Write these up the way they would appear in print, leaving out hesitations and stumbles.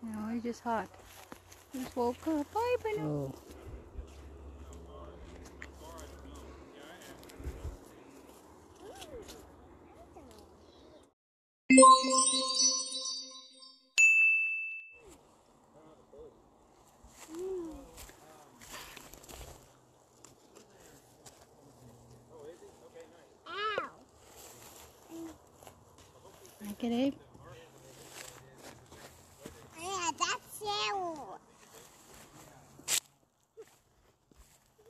No, it's just hot. Just woke up. Bye, Bano. Like it, Abe? Yeah, that's you.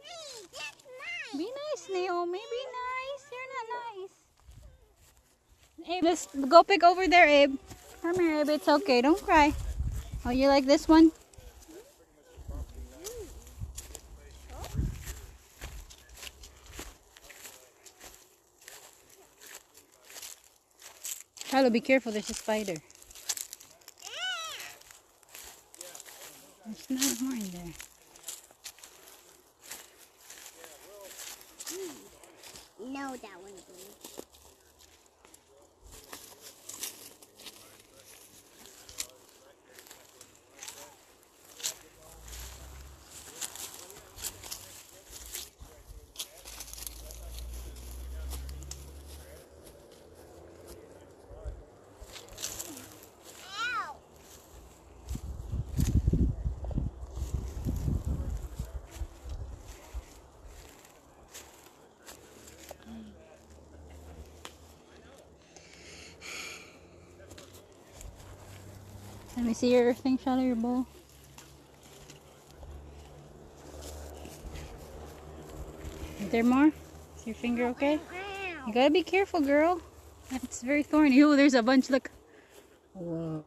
Hey, that's mine. Be nice, Naomi. Be nice. You're not nice. Abe, let's go pick over there, Abe. Come here, Abe. It's okay. Don't cry. Oh, you like this one? Carlo, be careful. There's a spider. There's not more in there. No, that one's good. Let me see your thing, Charlotte, your bowl. Is there more? Is your finger okay? You gotta be careful, girl. It's very thorny. Oh, there's a bunch. Look. Whoa.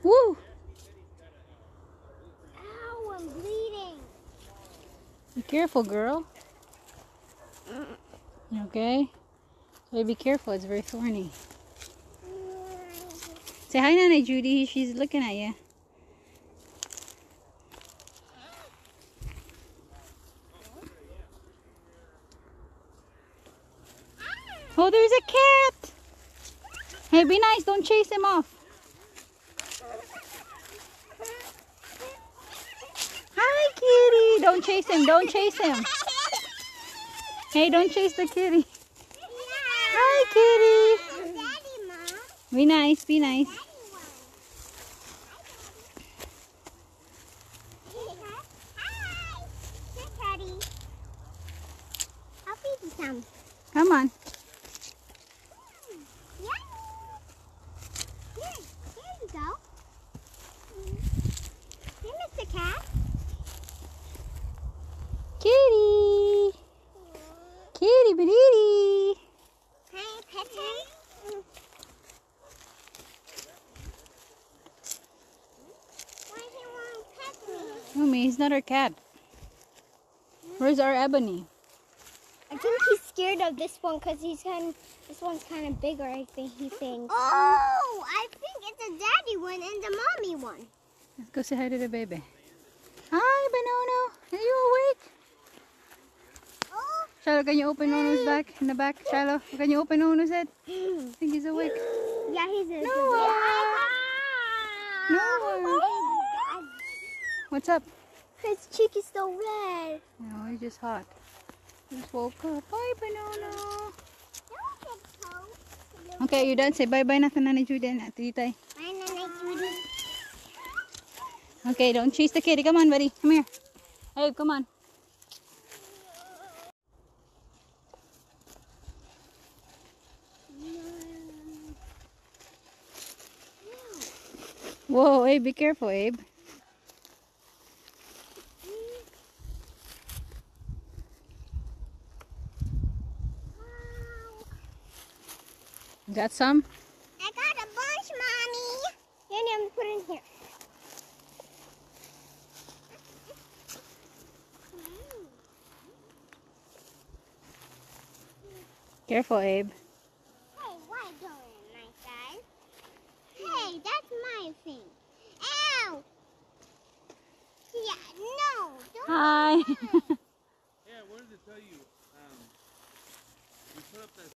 Woo! Ow, I'm bleeding. Be careful, girl. You okay? So be careful. It's very thorny. Say hi, Nana Judy. She's looking at you. Oh, there's a cat. Hey, be nice. Don't chase him off. Hi, kitty. Don't chase him. Don't chase him. Hey, don't chase the kitty. Hi, kitty. Daddy, Mom. Be nice. Be nice. Hi. Hi, Daddy. I'll feed you some. Come on. Here you go. Here, Mr. Cat. Kitty. Kitty, bitty. Can I pet him? Why he won't pet me? Mommy, he's not our cat. Where's our Ebony? I think he's scared of this one because this one's kind of bigger, I think he thinks. Oh, I think it's a daddy one and the mommy one. Let's go say hi to the baby. Hi, Banono. Are you awake? Oh. Shiloh, can you open Nono's back? In the back, Shiloh? Can you open Nono's head? I think he's awake. Yeah, he's a Noah. Noah. What's up? His cheek is so red. No, he's just hot. Just woke up. Bye, Banana. Okay, you done? Say bye-bye na to Nanay Judy and Titay. Bye, Nanay Judy. Okay, don't chase the kitty. Come on, buddy. Come here. Hey, come on. Whoa, Abe, be careful, Abe. Got some? I got a bunch, Mommy. Here, I'm put it in here. Careful, Abe. Hey, what are you doing, my guy? Hey, that's my thing. Ow! Yeah, no, don't. Hi. Yeah, I wanted to tell you, we put up that